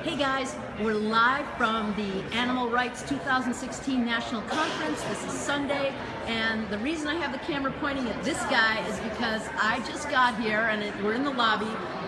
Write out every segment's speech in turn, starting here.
Hey guys, we're live from the Animal Rights 2016 National Conference. This is Sunday, and the reason I have the camera pointing at this guy is because I just got here and we're in the lobby,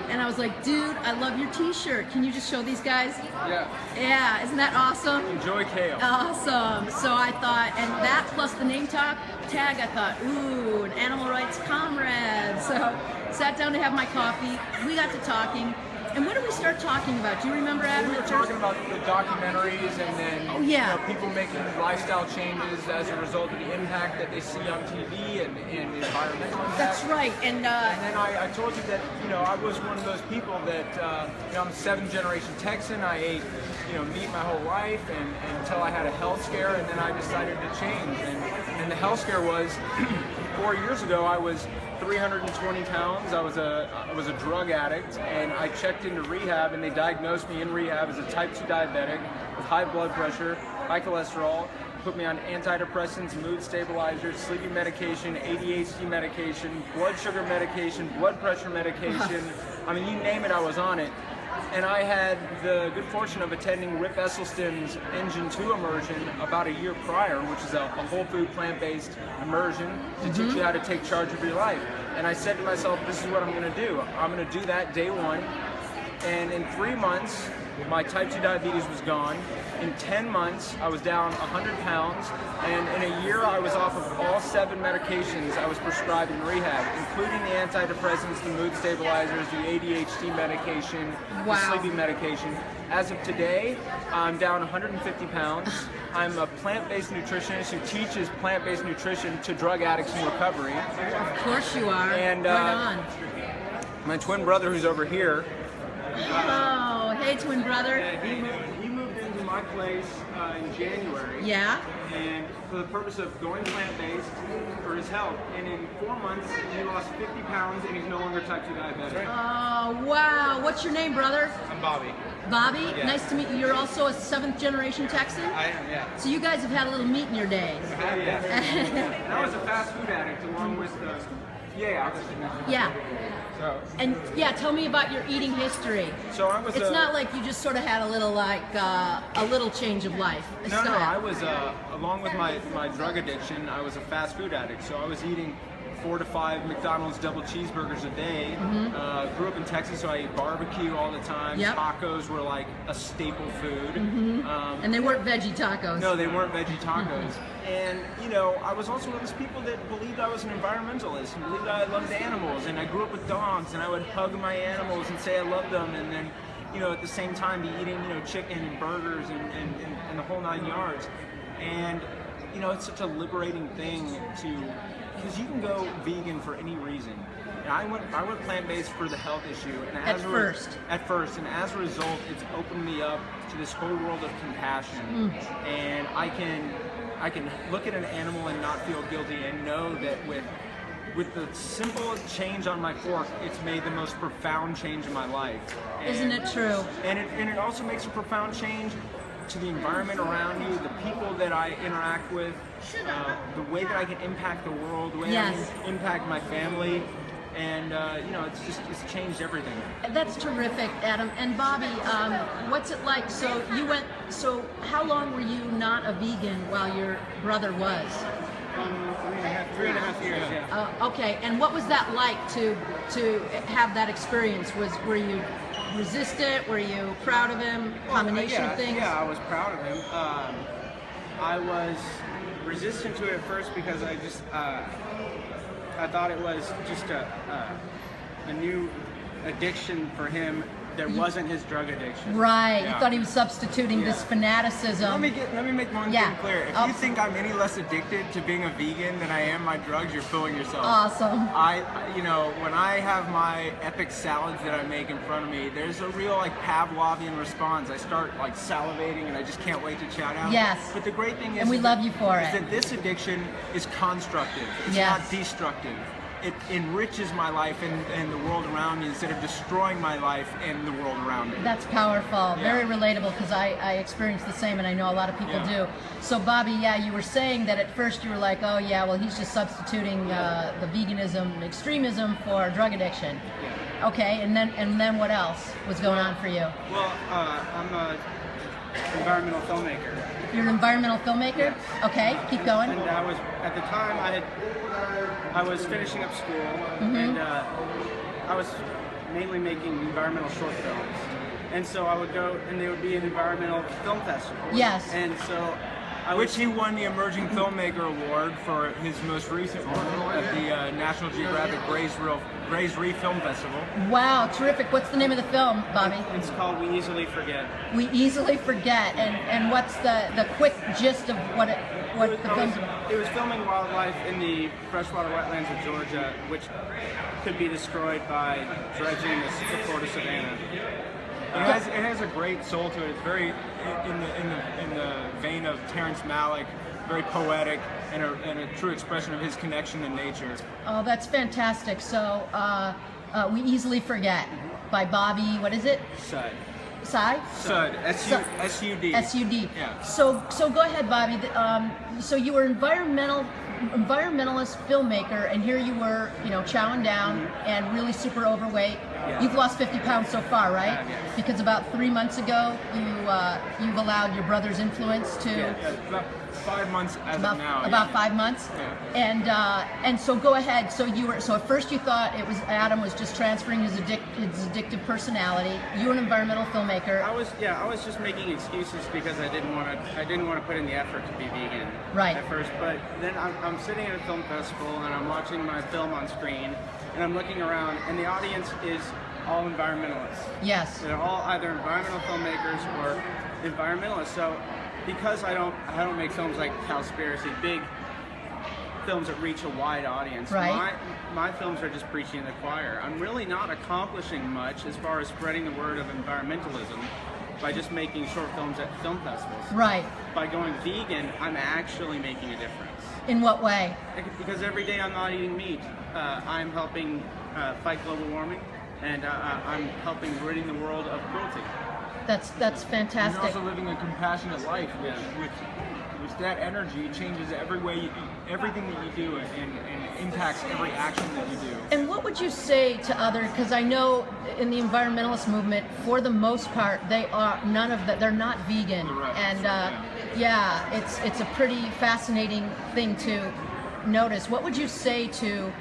and I was like, dude, I love your t-shirt. Can you just show these guys? Yeah. Yeah, isn't that awesome? Enjoy kale. Awesome. So I thought, and that plus the name tag, I thought, ooh, an animal rights comrade. So sat down to have my coffee. We got to talking. And what did we start talking about? Do you remember, Adam? We were talking about the documentaries and then people making lifestyle changes as a result of the impact that they see on TV and environmental impact. That's right. And then I told you that I was one of those people that I'm a 7th generation Texan. I ate meat my whole life until I had a health scare, and then I decided to change. And the health scare was 4 years ago. I was 320 pounds. I was a drug addict, and I checked into rehab, and they diagnosed me in rehab as a type 2 diabetic with high blood pressure, high cholesterol, put me on antidepressants, mood stabilizers, sleeping medication, ADHD medication, blood sugar medication, blood pressure medication. I mean, you name it, I was on it. And I had the good fortune of attending Rip Esselstyn's Engine 2 immersion about a year prior, which is a whole food plant-based immersion to teach you how to take charge of your life. And I said to myself, this is what I'm going to do. I'm going to do that day one. And in 3 months, my type 2 diabetes was gone. In 10 months, I was down 100 pounds. And in a year, I was off of all 7 medications I was prescribed in rehab, including the antidepressants, the mood stabilizers, the ADHD medication, the sleeping medication. As of today, I'm down 150 pounds. I'm a plant-based nutritionist who teaches plant-based nutrition to drug addicts in recovery. Of course you are. And right on. My twin brother, who's over here. Oh, hey, twin brother. He moved into my place in January. Yeah. And for the purpose of going plant-based for his health. And in 4 months, he lost 50 pounds, and he's no longer type 2 diabetic. Oh, wow. What's your name, brother? I'm Bobby. Bobby? Yeah. Nice to meet you. You're also a 7th generation Texan? I am, yeah. So you guys have had a little meat in your days. Yeah. And I was a fast food addict along with the... Yeah. So, and yeah, tell me about your eating history. So I was. It's not like you just sort of had a little a little change of life. No, I was along with my drug addiction. I was a fast food addict. So I was eating 4 to 5 McDonald's double cheeseburgers a day. Grew up in Texas, so I ate barbecue all the time. Yep. Tacos were like a staple food. And they weren't veggie tacos. No, they weren't veggie tacos. And I was also one of those people that believed I was an environmentalist and believed I loved animals. And I grew up with dogs, and I would hug my animals and say I loved them, and then at the same time be eating chicken and burgers and the whole 9 yards. And it's such a liberating thing because you can go vegan for any reason. And I went plant-based for the health issue. And At first, and as a result, it's opened me up to this whole world of compassion. And I can look at an animal and not feel guilty, and know that with the simple change on my fork, it's made the most profound change in my life. Isn't it true? And it also makes a profound change to the environment around you, the people that I interact with, the way that I can impact the world, the way I can impact my family. And it's changed everything. That's terrific, Adam. And Bobby, what's it like? So how long were you not a vegan while your brother was? 3.5 years. Yeah. Okay. And what was that like to have that experience? Were you resistant? Were you proud of him? Combination of things. Yeah, I was proud of him. I was resistant to it at first because I just. I thought it was just a new addiction for him that wasn't his drug addiction. Right. You thought he was substituting this fanaticism. Let me make one thing clear. If you think I'm any less addicted to being a vegan than I am my drugs, you're fooling yourself. Awesome. When I have my epic salads that I make in front of me, there's a real Pavlovian response. I start salivating, and I just can't wait to chat out. Yes. But the great thing is, and we love you for it. Is that this addiction is constructive. It's not destructive. It enriches my life and the world around me instead of destroying my life and the world around me. That's powerful. Very relatable, because I experience the same, and I know a lot of people do. So Bobby, you were saying that at first you were like, oh yeah, well he's just substituting the veganism extremism for drug addiction. Okay, and then what else was going on for you? Well, I'm a environmental filmmaker. You're an environmental filmmaker? Yes. Okay, keep going. And I was, at the time, I was finishing up school, and I was mainly making environmental short films. And so I would go, and they would be an environmental film festival. Yes. And so Which he won the Emerging Filmmaker Award for his most recent one at the National Geographic Grays Reef Film Festival. Wow, terrific. What's the name of the film, Bobby? It's called We Easily Forget. We Easily Forget. And what's the quick gist of what the film? It was filming wildlife in the freshwater wetlands of Georgia, which could be destroyed by dredging the Florida savanna. It has a great soul to it. It's very in the vein of Terrence Malick, very poetic and a true expression of his connection to nature. Oh, that's fantastic. So, We Easily Forget by Bobby, what is it? Sud. Sai? Sud. S-U-D. S-U-D. Yeah. So go ahead, Bobby. So you were environmentalist filmmaker, and here you were, chowing down and really super overweight. Yeah. You've lost 50 pounds so far, right? Yes. Because about 3 months ago, you've allowed your brother's influence to. Yeah, about 5 months as of now. About yeah. 5 months. Yeah. And so go ahead. So at first you thought it was Adam was just transferring his addictive personality. You were an environmental filmmaker. I was just making excuses because I didn't want to put in the effort to be vegan. Right. At first, but then I'm sitting at a film festival and I'm watching my film on screen and I'm looking around and the audience is all environmentalists. Yes. They're all either environmental filmmakers or environmentalists. So because I don't make films like Cowspiracy, big films that reach a wide audience. Right. My films are just preaching to the choir. I'm really not accomplishing much as far as spreading the word of environmentalism by just making short films at film festivals. Right. By going vegan, I'm actually making a difference. In what way? Because every day I'm not eating meat. I'm helping fight global warming, and I'm helping ridding the world of cruelty. That's fantastic. You're also living a compassionate life, which that energy changes everything that you do and impacts every action that you do. And what would you say to because I know in the environmentalist movement, for the most part, they're not vegan. Correct. And it's a pretty fascinating thing to notice. What would you say to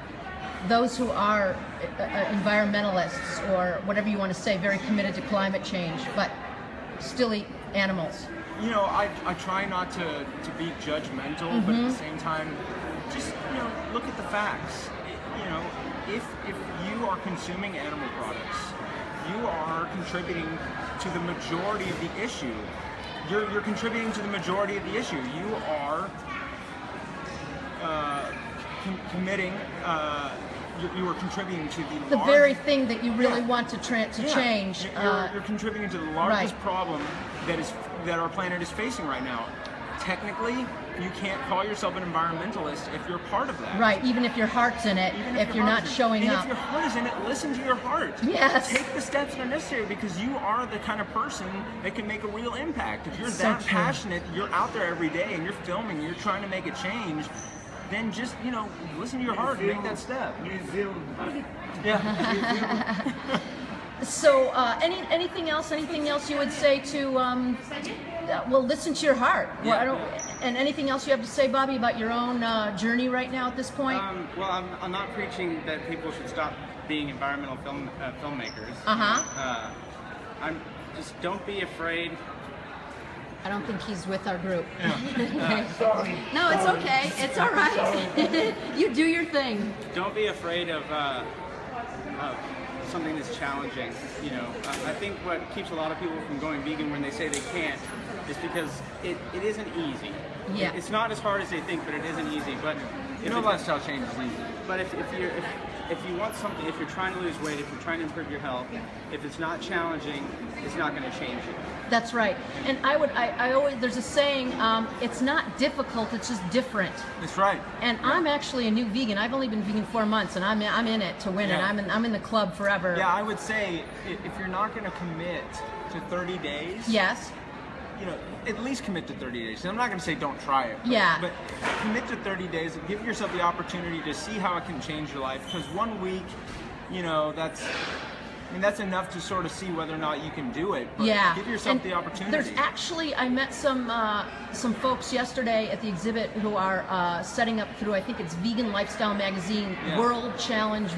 those who are environmentalists, or whatever you want to say, very committed to climate change, but still eat animals? I try not to be judgmental, but at the same time, just look at the facts. If you are consuming animal products, you are contributing to the majority of the issue. You're contributing to the majority of the issue. You are committing. You are contributing to the very thing that you really want to change. You're contributing to the largest problem that our planet is facing right now. Technically, you can't call yourself an environmentalist if you're part of that. Right, even if your heart's in it, if you're not showing up. If your heart is in it, listen to your heart. Yes. Take the steps that are necessary, because you are the kind of person that can make a real impact. If you're that passionate, you're out there every day and you're filming, you're trying to make a change, then just, listen to your heart and make that step. Yeah. So, anything else you would say to, listen to your heart. Yeah. Well, and anything else you have to say, Bobby, about your own journey right now at this point? I'm not preaching that people should stop being environmental filmmakers. I'm just, don't be afraid. I don't think he's with our group. Sorry. No, it's okay. It's all right. You do your thing. Don't be afraid of something that's challenging. I think what keeps a lot of people from going vegan when they say they can't is because it isn't easy. Yeah. It's not as hard as they think, but it isn't easy. But lifestyle change is easy. But if you want something, if you're trying to lose weight, if you're trying to improve your health, if it's not challenging, it's not going to change you. That's right. And I always, there's a saying, it's not difficult, it's just different. That's right. And I'm actually a new vegan. I've only been vegan 4 months, and I'm in it to win it. I'm in the club forever. Yeah, I would say if you're not going to commit to 30 days, yes, at least commit to 30 days. I'm not going to say don't try it. But commit to 30 days and give yourself the opportunity to see how it can change your life. Because 1 week you know, that's enough to sort of see whether or not you can do it. But yeah, give yourself and the opportunity. There's actually, I met some folks yesterday at the exhibit who are setting up through, I think it's Vegan Lifestyle Magazine, Yeah. World Challenge,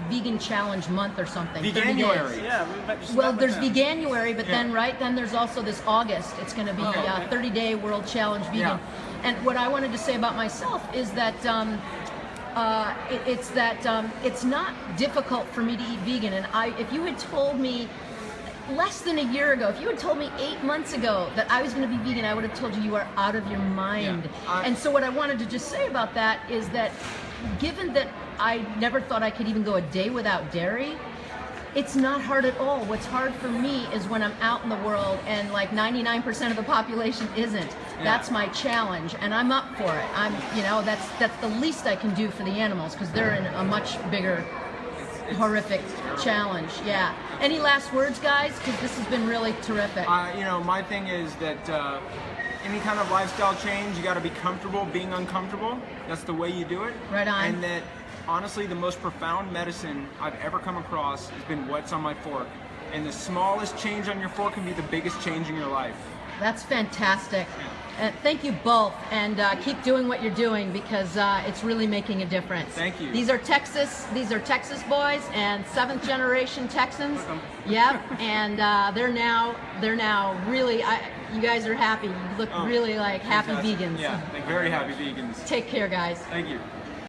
Vegan Challenge Month or something. 30 Veganuary. days. Yeah, we met, just Well, met with there's them. Veganuary, but Yeah. then there's also this August. It's going to be Okay. 30-day World Challenge Vegan. Yeah. And what I wanted to say about myself is that it's not difficult for me to eat vegan. And if you had told me less than a year ago, if you had told me 8 months ago that I was going to be vegan, I would have told you are out of your mind. Yeah. And so what I wanted to just say about that is that given that I never thought I could even go a day without dairy, it's not hard at all. What's hard for me is when I'm out in the world and like 99% of the population isn't. Yeah. That's my challenge, and I'm up for it. That's the least I can do for the animals because they're in a much bigger, horrific challenge. Yeah. Any last words, guys? Because this has been really terrific. You know, my thing is that any kind of lifestyle change, you got to be comfortable being uncomfortable. That's the way you do it. Right on. And that, honestly, the most profound medicine I've ever come across has been what's on my fork. And the smallest change on your fork can be the biggest change in your life. That's fantastic. Thank you both, and keep doing what you're doing because it's really making a difference. Thank you. These are Texas boys and 7th generation Texans. Welcome. Yep, and they're now really. You guys are happy. You look really like happy Fantastic. vegans. Yeah, like very happy vegans. Take care, guys. Thank you.